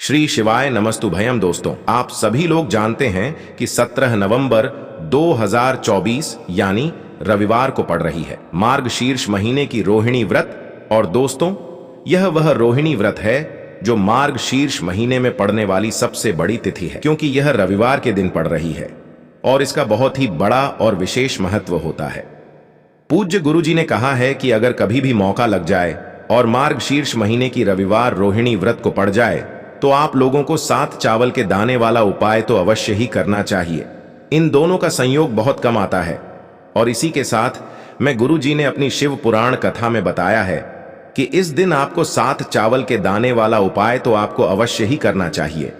श्री शिवाय नमस्तुभयम। दोस्तों, आप सभी लोग जानते हैं कि 17 नवंबर 2024 यानी रविवार को पड़ रही है मार्गशीर्ष महीने की रोहिणी व्रत। और दोस्तों, यह वह रोहिणी व्रत है जो मार्गशीर्ष महीने में पड़ने वाली सबसे बड़ी तिथि है, क्योंकि यह रविवार के दिन पड़ रही है और इसका बहुत ही बड़ा और विशेष महत्व होता है। पूज्य गुरुजी ने कहा है कि अगर कभी भी मौका लग जाए और मार्गशीर्ष महीने की रविवार रोहिणी व्रत को पड़ जाए तो आप लोगों को 7 चावल के दाने वाला उपाय तो अवश्य ही करना चाहिए। इन दोनों का संयोग बहुत कम आता है और इसी के साथ मैं गुरुजी ने अपनी शिव पुराण कथा में बताया है कि इस दिन आपको 7 चावल के दाने वाला उपाय तो आपको अवश्य ही करना चाहिए,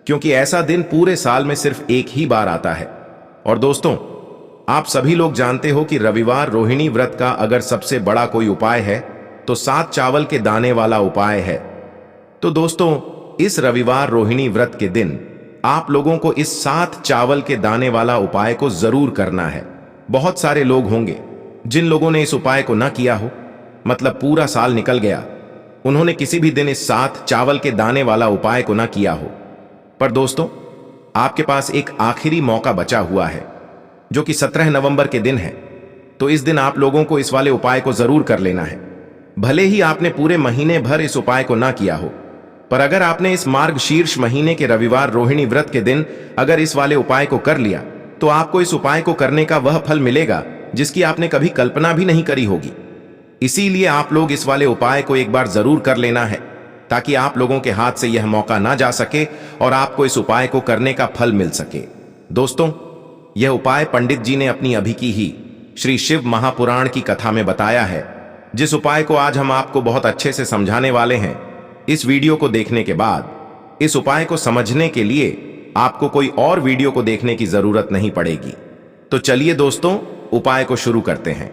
क्योंकि ऐसा दिन पूरे साल में सिर्फ एक ही बार आता है। और दोस्तों, आप सभी लोग जानते हो कि रविवार रोहिणी व्रत का अगर सबसे बड़ा कोई उपाय है तो 7 चावल के दाने वाला उपाय है। तो दोस्तों, इस रविवार रोहिणी व्रत के दिन आप लोगों को इस 7 चावल के दाने वाला उपाय को जरूर करना है। बहुत सारे लोग होंगे जिन लोगों ने इस उपाय को ना किया हो, मतलब पूरा साल निकल गया, उन्होंने किसी भी दिन इस 7 चावल के दाने वाला उपाय को ना किया हो। पर दोस्तों, आपके पास एक आखिरी मौका बचा हुआ है जो कि 17 नवंबर के दिन है। तो इस दिन आप लोगों को इस वाले उपाय को जरूर कर लेना है। भले ही आपने पूरे महीने भर इस उपाय को ना किया हो, पर अगर आपने इस मार्गशीर्ष महीने के रविवार रोहिणी व्रत के दिन अगर इस वाले उपाय को कर लिया तो आपको इस उपाय को करने का वह फल मिलेगा जिसकी आपने कभी कल्पना भी नहीं करी होगी। इसीलिए आप लोग इस वाले उपाय को एक बार जरूर कर लेना है, ताकि आप लोगों के हाथ से यह मौका ना जा सके और आपको इस उपाय को करने का फल मिल सके। दोस्तों, यह उपाय पंडित जी ने अपनी अभी की ही श्री शिव महापुराण की कथा में बताया है, जिस उपाय को आज हम आपको बहुत अच्छे से समझाने वाले हैं। इस वीडियो को देखने के बाद इस उपाय को समझने के लिए आपको कोई और वीडियो को देखने की जरूरत नहीं पड़ेगी। तो चलिए दोस्तों, उपाय को शुरू करते हैं।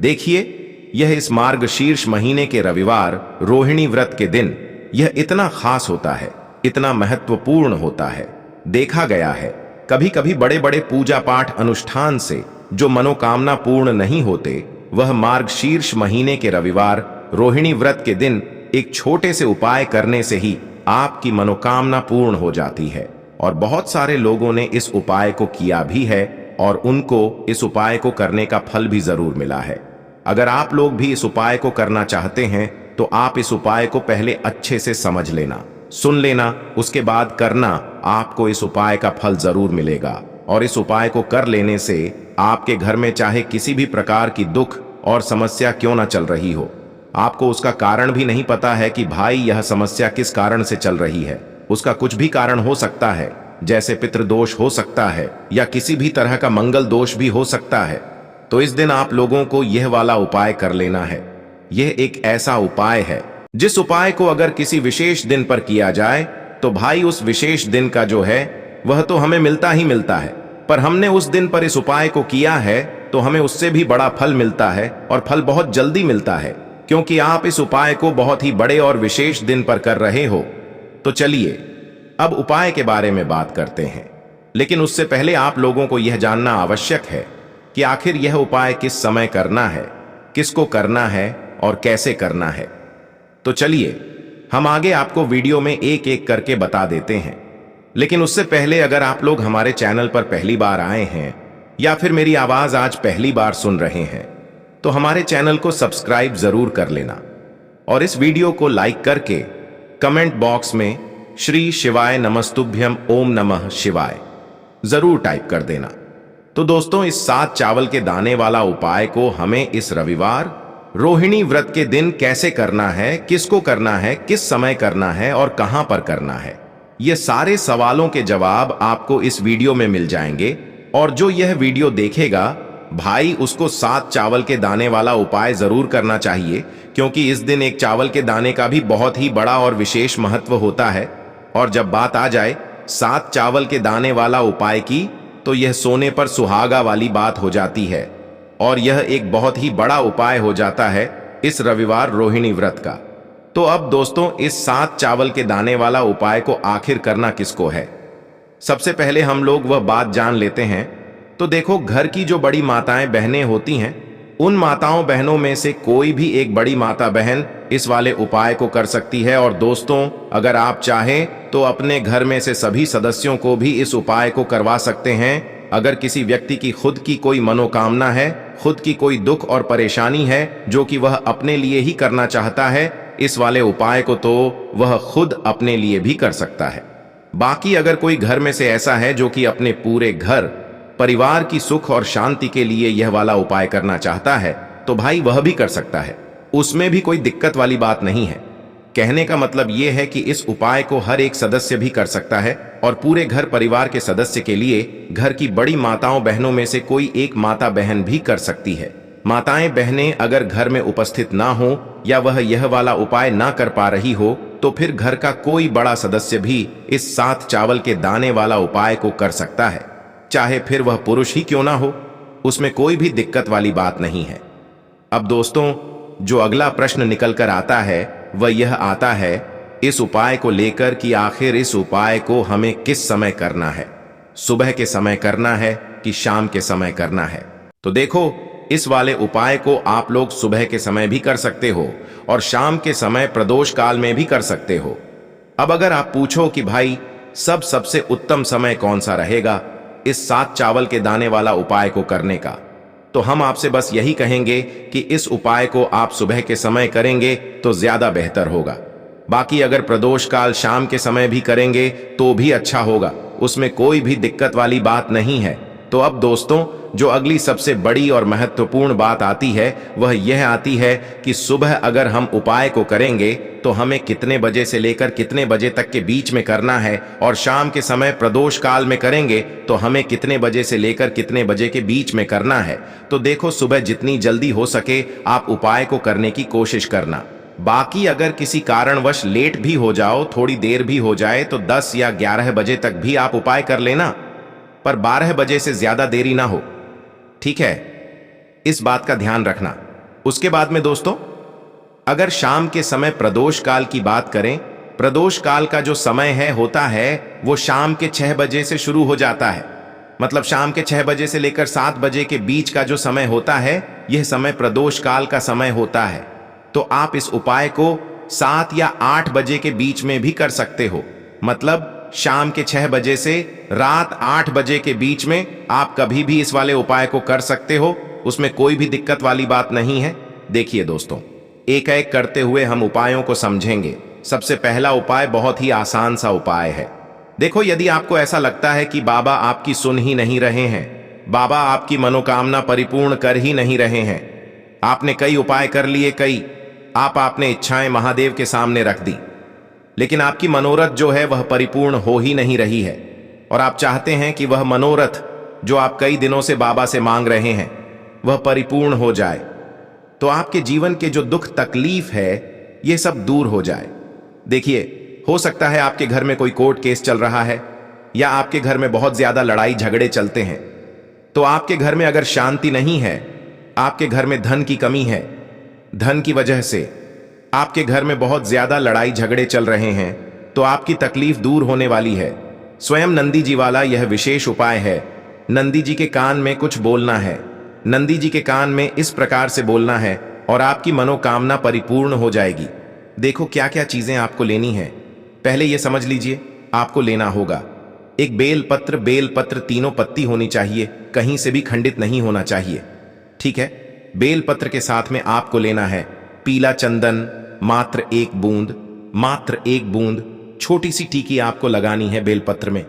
देखिए, यह इस मार्गशीर्ष महीने के रविवार रोहिणी व्रत के दिन यह इतना खास होता है, इतना महत्वपूर्ण होता है। देखा गया है कभी कभी बड़े बड़े पूजा पाठ अनुष्ठान से जो मनोकामना पूर्ण नहीं होते, वह मार्गशीर्ष महीने के रविवार रोहिणी व्रत के दिन एक छोटे से उपाय करने से ही आपकी मनोकामना पूर्ण हो जाती है। और बहुत सारे लोगों ने इस उपाय को किया भी है और उनको इस उपाय को करने का फल भी जरूर मिला है। अगर आप लोग भी इस उपाय को करना चाहते हैं तो आप इस उपाय को पहले अच्छे से समझ लेना, सुन लेना, उसके बाद करना। आपको इस उपाय का फल जरूर मिलेगा और इस उपाय को कर लेने से आपके घर में चाहे किसी भी प्रकार की दुख और समस्या क्यों ना चल रही हो, आपको उसका कारण भी नहीं पता है कि भाई यह समस्या किस कारण से चल रही है। उसका कुछ भी कारण हो सकता है, जैसे पितृदोष हो सकता है या किसी भी तरह का मंगल दोष भी हो सकता है। तो इस दिन आप लोगों को यह वाला उपाय कर लेना है। यह एक ऐसा उपाय है जिस उपाय को अगर किसी विशेष दिन पर किया जाए तो भाई उस विशेष दिन का जो है वह तो हमें मिलता ही मिलता है, पर हमने उस दिन पर इस उपाय को किया है तो हमें उससे भी बड़ा फल मिलता है और फल बहुत जल्दी मिलता है, क्योंकि आप इस उपाय को बहुत ही बड़े और विशेष दिन पर कर रहे हो। तो चलिए अब उपाय के बारे में बात करते हैं, लेकिन उससे पहले आप लोगों को यह जानना आवश्यक है कि आखिर यह उपाय किस समय करना है, किसको करना है और कैसे करना है। तो चलिए हम आगे आपको वीडियो में एक एक करके बता देते हैं। लेकिन उससे पहले अगर आप लोग हमारे चैनल पर पहली बार आए हैं या फिर मेरी आवाज आज पहली बार सुन रहे हैं तो हमारे चैनल को सब्सक्राइब जरूर कर लेना और इस वीडियो को लाइक करके कमेंट बॉक्स में श्री शिवाय नमस्तुभ्यम ओम नमः शिवाय जरूर टाइप कर देना। तो दोस्तों, इस 7 चावल के दाने वाला उपाय को हमें इस रविवार रोहिणी व्रत के दिन कैसे करना है, किसको करना है, किस समय करना है और कहां पर करना है, ये सारे सवालों के जवाब आपको इस वीडियो में मिल जाएंगे। और जो यह वीडियो देखेगा भाई, उसको 7 चावल के दाने वाला उपाय जरूर करना चाहिए, क्योंकि इस दिन एक चावल के दाने का भी बहुत ही बड़ा और विशेष महत्व होता है। और जब बात आ जाए 7 चावल के दाने वाला उपाय की, तो यह सोने पर सुहागा वाली बात हो जाती है और यह एक बहुत ही बड़ा उपाय हो जाता है इस रविवार रोहिणी व्रत का। तो अब दोस्तों, इस 7 चावल के दाने वाला उपाय को आखिर करना किसको है, सबसे पहले हम लोग वह बात जान लेते हैं। तो देखो, घर की जो बड़ी माताएं बहनें होती हैं, उन माताओं बहनों में से कोई भी एक बड़ी माता बहन इस वाले उपाय को कर सकती है। और दोस्तों, अगर आप चाहें तो अपने घर में से सभी सदस्यों को भी इस उपाय को करवा सकते हैं। अगर किसी व्यक्ति की खुद की कोई मनोकामना है, खुद की कोई दुख और परेशानी है जो कि वह अपने लिए ही करना चाहता है, इस वाले उपाय को तो वह खुद अपने लिए भी कर सकता है। बाकी अगर कोई घर में से ऐसा है जो कि अपने पूरे घर परिवार की सुख और शांति के लिए यह वाला उपाय करना चाहता है, तो भाई वह भी कर सकता है, उसमें भी कोई दिक्कत वाली बात नहीं है। कहने का मतलब यह है कि इस उपाय को हर एक सदस्य भी कर सकता है और पूरे घर परिवार के सदस्य के लिए घर की बड़ी माताओं बहनों में से कोई एक माता बहन भी कर सकती है। माताएं बहनें अगर घर में उपस्थित ना हो या वह यह वाला उपाय ना कर पा रही हो, तो फिर घर का कोई बड़ा सदस्य भी इस 7 चावल के दाने वाला उपाय को कर सकता है, चाहे फिर वह पुरुष ही क्यों ना हो, उसमें कोई भी दिक्कत वाली बात नहीं है। अब दोस्तों, जो अगला प्रश्न निकल कर आता है वह यह आता है इस उपाय को लेकर कि आखिर इस उपाय को हमें किस समय करना है, सुबह के समय करना है कि शाम के समय करना है। तो देखो, इस वाले उपाय को आप लोग सुबह के समय भी कर सकते हो और शाम के समय प्रदोष काल में भी कर सकते हो। अब अगर आप पूछो कि भाई सबसे उत्तम समय कौन सा रहेगा इस 7 चावल के दाने वाला उपाय को करने का, तो हम आपसे बस यही कहेंगे कि इस उपाय को आप सुबह के समय करेंगे तो ज्यादा बेहतर होगा। बाकी अगर प्रदोष काल शाम के समय भी करेंगे तो भी अच्छा होगा, उसमें कोई भी दिक्कत वाली बात नहीं है। तो अब दोस्तों, जो अगली सबसे बड़ी और महत्वपूर्ण बात आती है वह यह आती है कि सुबह अगर हम उपाय को करेंगे तो हमें कितने बजे से लेकर कितने बजे तक के बीच में करना है, और शाम के समय प्रदोष काल में करेंगे तो हमें कितने बजे से लेकर कितने बजे के बीच में करना है। तो देखो, सुबह जितनी जल्दी हो सके आप उपाय को करने की कोशिश करना। बाकी अगर किसी कारणवश लेट भी हो जाओ, थोड़ी देर भी हो जाए, तो 10 या 11 बजे तक भी आप उपाय कर लेना, पर 12 बजे से ज्यादा देरी ना हो, ठीक है? इस बात का ध्यान रखना। उसके बाद में दोस्तों, अगर शाम के समय प्रदोष काल की बात करें, प्रदोष काल का जो समय है होता है वो शाम के 6 बजे से शुरू हो जाता है। मतलब शाम के 6 बजे से लेकर 7 बजे के बीच का जो समय होता है, यह समय प्रदोष काल का समय होता है। तो आप इस उपाय को 7 या 8 बजे के बीच में भी कर सकते हो। मतलब शाम के 6 बजे से रात 8 बजे के बीच में आप कभी भी इस वाले उपाय को कर सकते हो, उसमें कोई भी दिक्कत वाली बात नहीं है। देखिए दोस्तों, एक एक करते हुए हम उपायों को समझेंगे। सबसे पहला उपाय बहुत ही आसान सा उपाय है। देखो, यदि आपको ऐसा लगता है कि बाबा आपकी सुन ही नहीं रहे हैं, बाबा आपकी मनोकामना परिपूर्ण कर ही नहीं रहे हैं, आपने कई उपाय कर लिए, आपने इच्छाएं महादेव के सामने रख दी, लेकिन आपकी मनोरथ जो है वह परिपूर्ण हो ही नहीं रही है, और आप चाहते हैं कि वह मनोरथ जो आप कई दिनों से बाबा से मांग रहे हैं वह परिपूर्ण हो जाए, तो आपके जीवन के जो दुख तकलीफ है यह सब दूर हो जाए। देखिए, हो सकता है आपके घर में कोई कोर्ट केस चल रहा है या आपके घर में बहुत ज्यादा लड़ाई झगड़े चलते हैं। तो आपके घर में अगर शांति नहीं है, आपके घर में धन की कमी है, धन की वजह से आपके घर में बहुत ज्यादा लड़ाई झगड़े चल रहे हैं, तो आपकी तकलीफ दूर होने वाली है। स्वयं नंदी जी वाला यह विशेष उपाय है। नंदी जी के कान में कुछ बोलना है, नंदी जी के कान में इस प्रकार से बोलना है और आपकी मनोकामना परिपूर्ण हो जाएगी। देखो क्या क्या चीजें आपको लेनी है, पहले यह समझ लीजिए। आपको लेना होगा एक बेलपत्र तीनों पत्ती होनी चाहिए, कहीं से भी खंडित नहीं होना चाहिए, ठीक है? बेलपत्र के साथ में आपको लेना है पीला चंदन, मात्र 1 बूंद छोटी सी टीकी आपको लगानी है बेलपत्र में।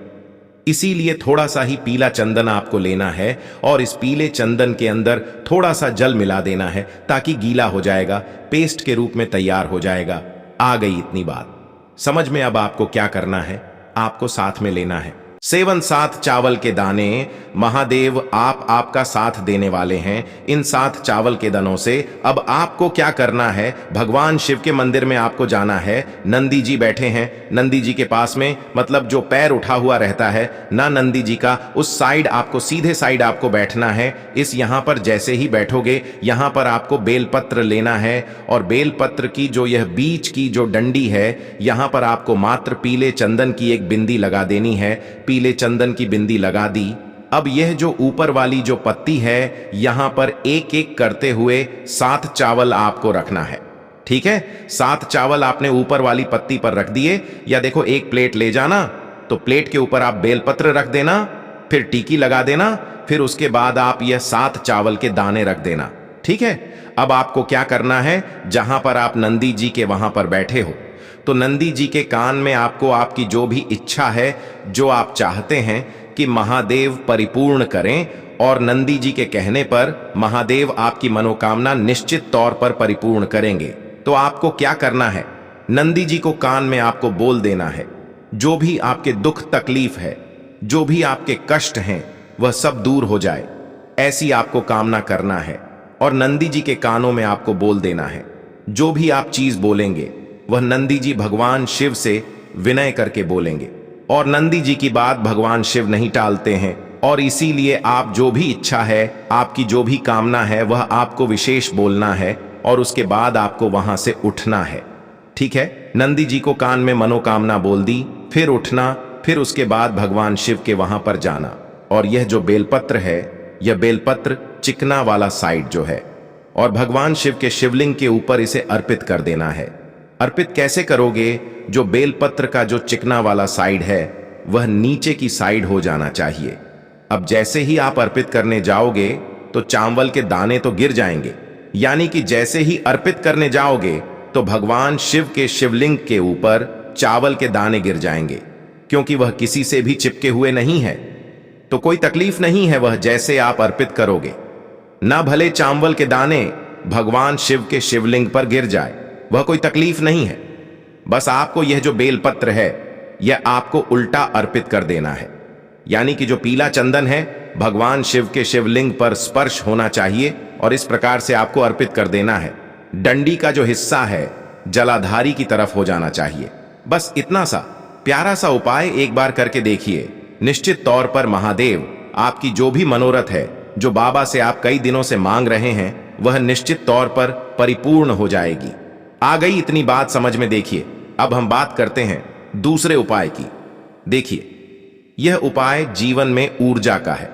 इसीलिए थोड़ा सा ही पीला चंदन आपको लेना है और इस पीले चंदन के अंदर थोड़ा सा जल मिला देना है ताकि गीला हो जाएगा, पेस्ट के रूप में तैयार हो जाएगा। आ गई इतनी बात समझ में। अब आपको क्या करना है, आपको साथ में लेना है 7 चावल के दाने। महादेव आपका साथ देने वाले हैं इन 7 चावल के दानों से। अब आपको क्या करना है, भगवान शिव के मंदिर में आपको जाना है। नंदी जी बैठे हैं, नंदी जी के पास में, मतलब जो पैर उठा हुआ रहता है ना नंदी जी का, उस साइड आपको, सीधे साइड आपको बैठना है। इस यहाँ पर जैसे ही बैठोगे, यहाँ पर आपको बेलपत्र लेना है और बेलपत्र की जो यह बीच की जो डंडी है, यहाँ पर आपको मात्र पीले चंदन की एक बिंदी लगा देनी है। पीले चंदन की बिंदी लगा दी। अब यह जो ऊपर वाली जो पत्ती है, यहां पर एक एक करते हुए 7 चावल आपको रखना है। ठीक है, 7 चावल आपने ऊपर वाली पत्ती पर रख दिए, या देखो एक प्लेट ले जाना, तो प्लेट के ऊपर आप बेलपत्र रख देना, फिर टीकी लगा देना, फिर उसके बाद आप यह 7 चावल के दाने रख देना। ठीक है, अब आपको क्या करना है, जहां पर आप नंदी जी के वहां पर बैठे हो, तो नंदी जी के कान में आपको आपकी जो भी इच्छा है, जो आप चाहते हैं कि महादेव परिपूर्ण करें, और नंदी जी के कहने पर महादेव आपकी मनोकामना निश्चित तौर पर परिपूर्ण करेंगे। तो आपको क्या करना है, नंदी जी को कान में आपको बोल देना है, जो भी आपके दुख तकलीफ है, जो भी आपके कष्ट हैं, वह सब दूर हो जाए, ऐसी आपको कामना करना है। और नंदी जी के कानों में आपको बोल देना है, जो भी आप चीज बोलेंगे वह नंदी जी भगवान शिव से विनय करके बोलेंगे। और नंदी जी की बात भगवान शिव नहीं टालते हैं, और इसीलिए आप जो भी इच्छा है, आपकी जो भी कामना है, वह आपको विशेष बोलना है, और उसके बाद आपको वहां से उठना है। ठीक है, नंदी जी को कान में मनोकामना बोल दी, फिर उठना, फिर उसके बाद भगवान शिव के वहां पर जाना। और यह जो बेलपत्र है, यह बेलपत्र चिकना वाला साइड जो है, और भगवान शिव के शिवलिंग के ऊपर इसे अर्पित कर देना है। अर्पित कैसे करोगे, जो बेलपत्र का जो चिकना वाला साइड है वह नीचे की साइड हो जाना चाहिए। अब जैसे ही आप अर्पित करने जाओगे तो चावल के दाने तो गिर जाएंगे, यानी कि जैसे ही अर्पित करने जाओगे तो भगवान शिव के शिवलिंग के ऊपर चावल के दाने गिर जाएंगे, क्योंकि वह किसी से भी चिपके हुए नहीं है, तो कोई तकलीफ नहीं है। वह जैसे आप अर्पित करोगे, ना भले चावल के दाने भगवान शिव के शिवलिंग पर गिर जाए, वह कोई तकलीफ नहीं है। बस आपको यह जो बेलपत्र है, यह आपको उल्टा अर्पित कर देना है, यानी कि जो पीला चंदन है भगवान शिव के शिवलिंग पर स्पर्श होना चाहिए, और इस प्रकार से आपको अर्पित कर देना है। डंडी का जो हिस्सा है जलाधारी की तरफ हो जाना चाहिए। बस इतना सा प्यारा सा उपाय एक बार करके देखिए, निश्चित तौर पर महादेव आपकी जो भी मनोरथ है, जो बाबा से आप कई दिनों से मांग रहे हैं, वह निश्चित तौर पर परिपूर्ण हो जाएगी। आ गई इतनी बात समझ में? देखिए, अब हम बात करते हैं दूसरे उपाय की। देखिए, यह उपाय जीवन में ऊर्जा का है।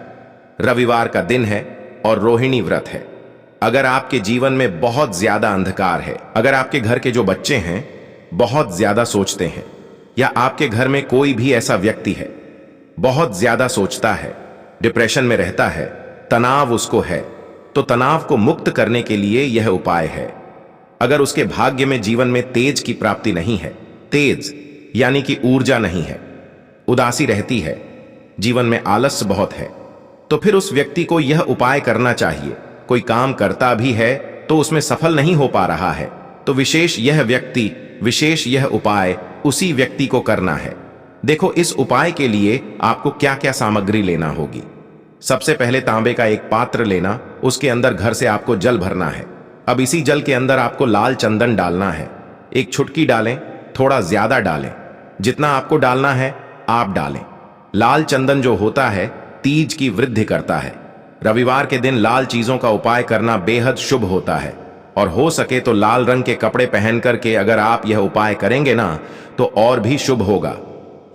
रविवार का दिन है और रोहिणी व्रत है। अगर आपके जीवन में बहुत ज्यादा अंधकार है, अगर आपके घर के जो बच्चे हैं बहुत ज्यादा सोचते हैं, या आपके घर में कोई भी ऐसा व्यक्ति है बहुत ज्यादा सोचता है, डिप्रेशन में रहता है, तनाव उसको है, तो तनाव को मुक्त करने के लिए यह उपाय है। अगर उसके भाग्य में जीवन में तेज की प्राप्ति नहीं है, तेज यानी कि ऊर्जा नहीं है, उदासी रहती है, जीवन में आलस्य बहुत है, तो फिर उस व्यक्ति को यह उपाय करना चाहिए। कोई काम करता भी है तो उसमें सफल नहीं हो पा रहा है, तो विशेष यह उपाय उसी व्यक्ति को करना है। देखो, इस उपाय के लिए आपको क्या क्या सामग्री लेना होगी। सबसे पहले तांबे का एक पात्र लेना, उसके अंदर घर से आपको जल भरना है। अब इसी जल के अंदर आपको लाल चंदन डालना है। एक चुटकी डालें, थोड़ा ज्यादा डालें, जितना आपको डालना है आप डालें। लाल चंदन जो होता है तीज की वृद्धि करता है। रविवार के दिन लाल चीजों का उपाय करना बेहद शुभ होता है, और हो सके तो लाल रंग के कपड़े पहन करके अगर आप यह उपाय करेंगे ना, तो और भी शुभ होगा।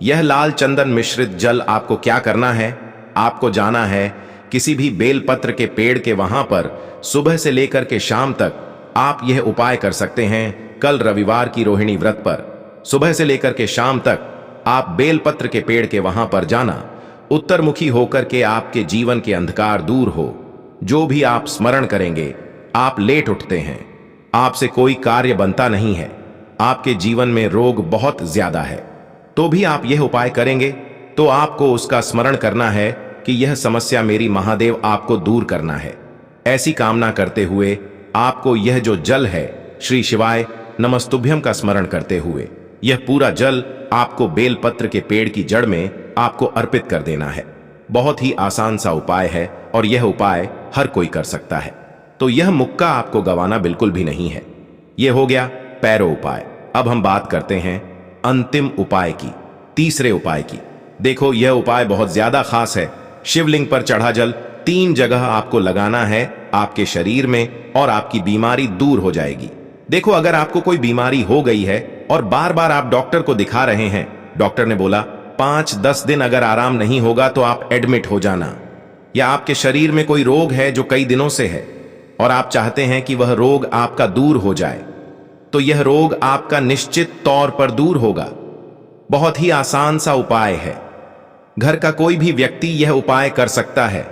यह लाल चंदन मिश्रित जल आपको क्या करना है, आपको जाना है किसी भी बेलपत्र के पेड़ के वहां पर सुबह से लेकर के शाम तक आप यह उपाय कर सकते हैं। कल रविवार की रोहिणी व्रत पर सुबह से लेकर के शाम तक आप बेलपत्र के पेड़ के वहां पर जाना, उत्तरमुखी होकर के आपके जीवन के अंधकार दूर हो। जो भी आप स्मरण करेंगे, आप लेट उठते हैं, आपसे कोई कार्य बनता नहीं है, आपके जीवन में रोग बहुत ज्यादा है, तो भी आप यह उपाय करेंगे तो आपको उसका स्मरण करना है कि यह समस्या मेरी महादेव आपको दूर करना है। ऐसी कामना करते हुए आपको यह जो जल है श्री शिवाय नमस्तुभ्यम का स्मरण करते हुए यह पूरा जल आपको बेलपत्र के पेड़ की जड़ में आपको अर्पित कर देना है। बहुत ही आसान सा उपाय है और यह उपाय हर कोई कर सकता है, तो यह मुक्का आपको गंवाना बिल्कुल भी नहीं है। यह हो गया पैरो उपाय। अब हम बात करते हैं अंतिम उपाय की, तीसरे उपाय की। देखो, यह उपाय बहुत ज्यादा खास है। शिवलिंग पर चढ़ा जल 3 जगह आपको लगाना है आपके शरीर में, और आपकी बीमारी दूर हो जाएगी। देखो, अगर आपको कोई बीमारी हो गई है और बार बार आप डॉक्टर को दिखा रहे हैं, डॉक्टर ने बोला 5-10 दिन अगर आराम नहीं होगा तो आप एडमिट हो जाना, या आपके शरीर में कोई रोग है जो कई दिनों से है और आप चाहते हैं कि वह रोग आपका दूर हो जाए, तो यह रोग आपका निश्चित तौर पर दूर होगा। बहुत ही आसान सा उपाय है। घर का कोई भी व्यक्ति यह उपाय कर सकता है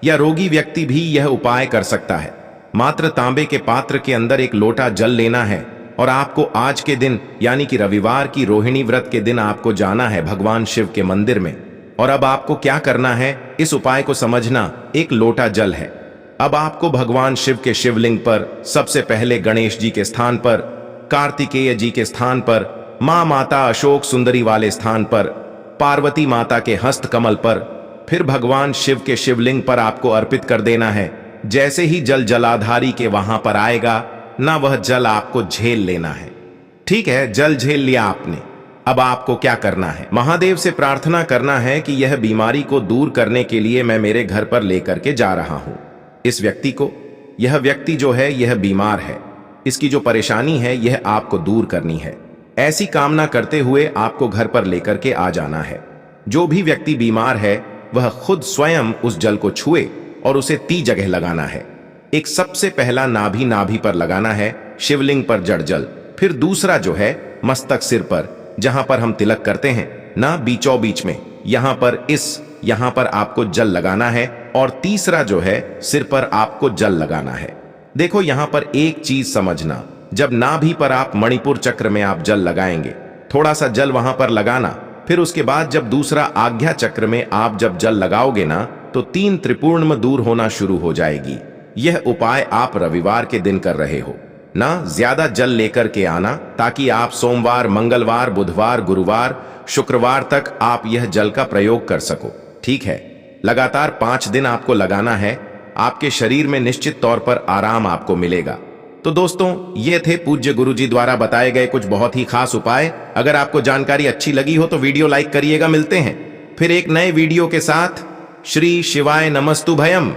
या रोगी व्यक्ति भी यह उपाय कर सकता है। मात्र तांबे के पात्र के अंदर एक लोटा जल लेना है और आपको आज के दिन यानी कि रविवार की रोहिणी व्रत के दिन आपको जाना है भगवान शिव के मंदिर में। और अब आपको क्या करना है, इस उपाय को समझना। एक लोटा जल है। अब आपको भगवान शिव के शिवलिंग पर सबसे पहले गणेश जी के स्थान पर, कार्तिकेय जी के स्थान पर, मां माता अशोक सुंदरी वाले स्थान पर, पार्वती माता के हस्त कमल पर, फिर भगवान शिव के शिवलिंग पर आपको अर्पित कर देना है। जैसे ही जल जलाधारी के वहां पर आएगा ना, वह जल आपको झेल लेना है। ठीक है, जल झेल लिया आपने। अब आपको क्या करना है, महादेव से प्रार्थना करना है कि यह बीमारी को दूर करने के लिए मैं मेरे घर पर लेकर के जा रहा हूं इस व्यक्ति को। यह व्यक्ति जो है यह बीमार है, इसकी जो परेशानी है यह आपको दूर करनी है। ऐसी कामना करते हुए आपको घर पर लेकर के आ जाना है। जो भी व्यक्ति बीमार है वह खुद स्वयं उस जल को छुए और उसे 3 जगह लगाना है। एक सबसे पहला नाभि पर लगाना है, शिवलिंग पर जड़ जल। फिर दूसरा जो है मस्तक सिर पर, जहां पर हम तिलक करते हैं ना, बीचों बीच में, यहां पर आपको जल लगाना है। और तीसरा जो है सिर पर आपको जल लगाना है। देखो यहां पर एक चीज समझना, जब नाभि पर आप मणिपुर चक्र में आप जल लगाएंगे, थोड़ा सा जल वहां पर लगाना। फिर उसके बाद जब दूसरा आज्ञा चक्र में आप जब जल लगाओगे ना, तो 3 त्रिपूर्ण दूर होना शुरू हो जाएगी। यह उपाय आप रविवार के दिन कर रहे हो ना, ज्यादा जल लेकर के आना, ताकि आप सोमवार, मंगलवार, बुधवार, गुरुवार, शुक्रवार तक आप यह जल का प्रयोग कर सको। ठीक है, लगातार 5 दिन आपको लगाना है। आपके शरीर में निश्चित तौर पर आराम आपको मिलेगा। तो दोस्तों, ये थे पूज्य गुरुजी द्वारा बताए गए कुछ बहुत ही खास उपाय। अगर आपको जानकारी अच्छी लगी हो तो वीडियो लाइक करिएगा। मिलते हैं फिर एक नए वीडियो के साथ। श्री शिवाय नमस्तुभयम।